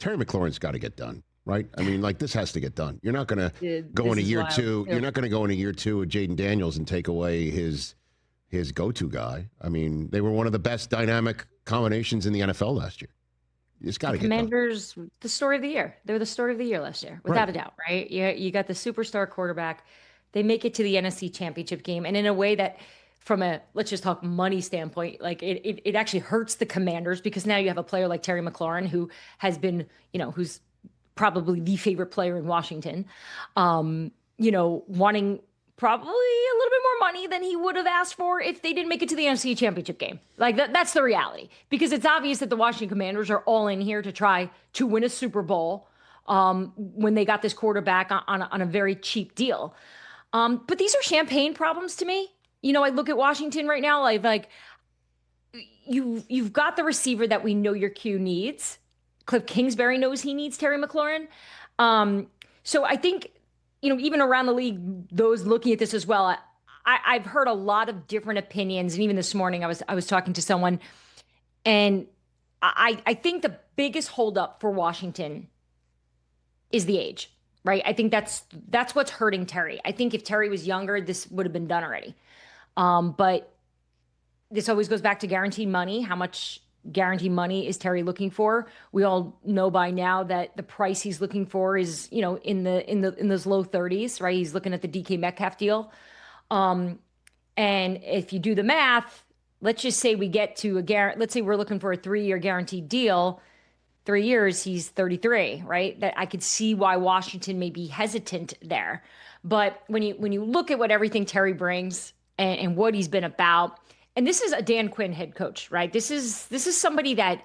Terry McLaurin's got to get done, right? I mean, like, this has to get done. You're not going to go in a year two. You're not going to go in a year two with Jaden Daniels and take away his go-to guy. I mean, they were one of the best dynamic combinations in the NFL last year. It's got to get done. Commanders, the story of the year. They were the story of the year last year, without a doubt, right? You got the superstar quarterback. They make it to the NFC Championship game, and in a way that, from a let's just talk money standpoint, like it actually hurts the Commanders, because now you have a player like Terry McLaurin, who has been, who's probably the favorite player in Washington, wanting probably a little bit more money than he would have asked for if they didn't make it to the NFC Championship game. Like that's the reality, because it's obvious that the Washington Commanders are all in here to try to win a Super Bowl when they got this quarterback on a very cheap deal. But these are champagne problems to me. I look at Washington right now, like you've got the receiver that we know your Q needs. Cliff Kingsbury knows he needs Terry McLaurin. So I think, even around the league, those looking at this as well, I've heard a lot of different opinions. And even this morning, I was talking to someone, and I think the biggest holdup for Washington is the age, right? I think that's what's hurting Terry. I think if Terry was younger, this would have been done already. But this always goes back to guaranteed money. How much guaranteed money is Terry looking for? We all know by now that the price he's looking for is, in those low 30s, right? He's looking at the DK Metcalf deal. And if you do the math, let's just say we get to let's say we're looking for a 3-year guaranteed deal. 3 years, he's 33, right? That I could see why Washington may be hesitant there. But when you look at what everything Terry brings and what he's been about, and this is a Dan Quinn head coach, right? This is somebody that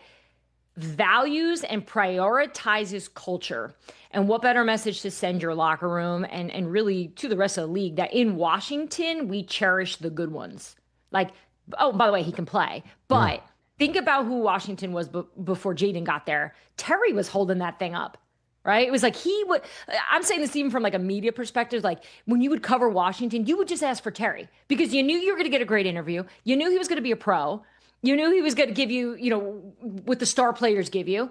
values and prioritizes culture. And what better message to send your locker room and really to the rest of the league, that in Washington, we cherish the good ones. Like, oh, by the way, he can play. But think about who Washington was before Jaden got there. Terry was holding that thing up. Right? It was like I'm saying this even from like a media perspective, like when you would cover Washington, you would just ask for Terry, because you knew you were going to get a great interview. You knew he was going to be a pro. You knew he was going to give you, what the star players give you.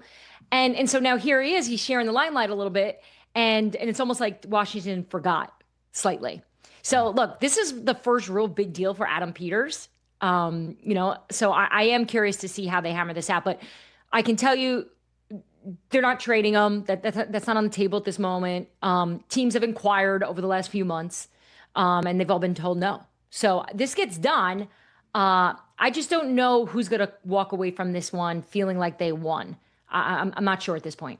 And so now here he is, he's sharing the limelight a little bit. And it's almost like Washington forgot slightly. So look, this is the first real big deal for Adam Peters. So I am curious to see how they hammer this out, but I can tell you, they're not trading them. That's not on the table at this moment. Teams have inquired over the last few months, and they've all been told no. So this gets done. I just don't know who's going to walk away from this one feeling like they won. I'm not sure at this point.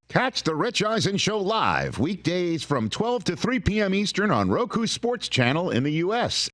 Catch the Rich Eisen Show live weekdays from 12 to 3 p.m. Eastern on Roku Sports Channel in the U.S.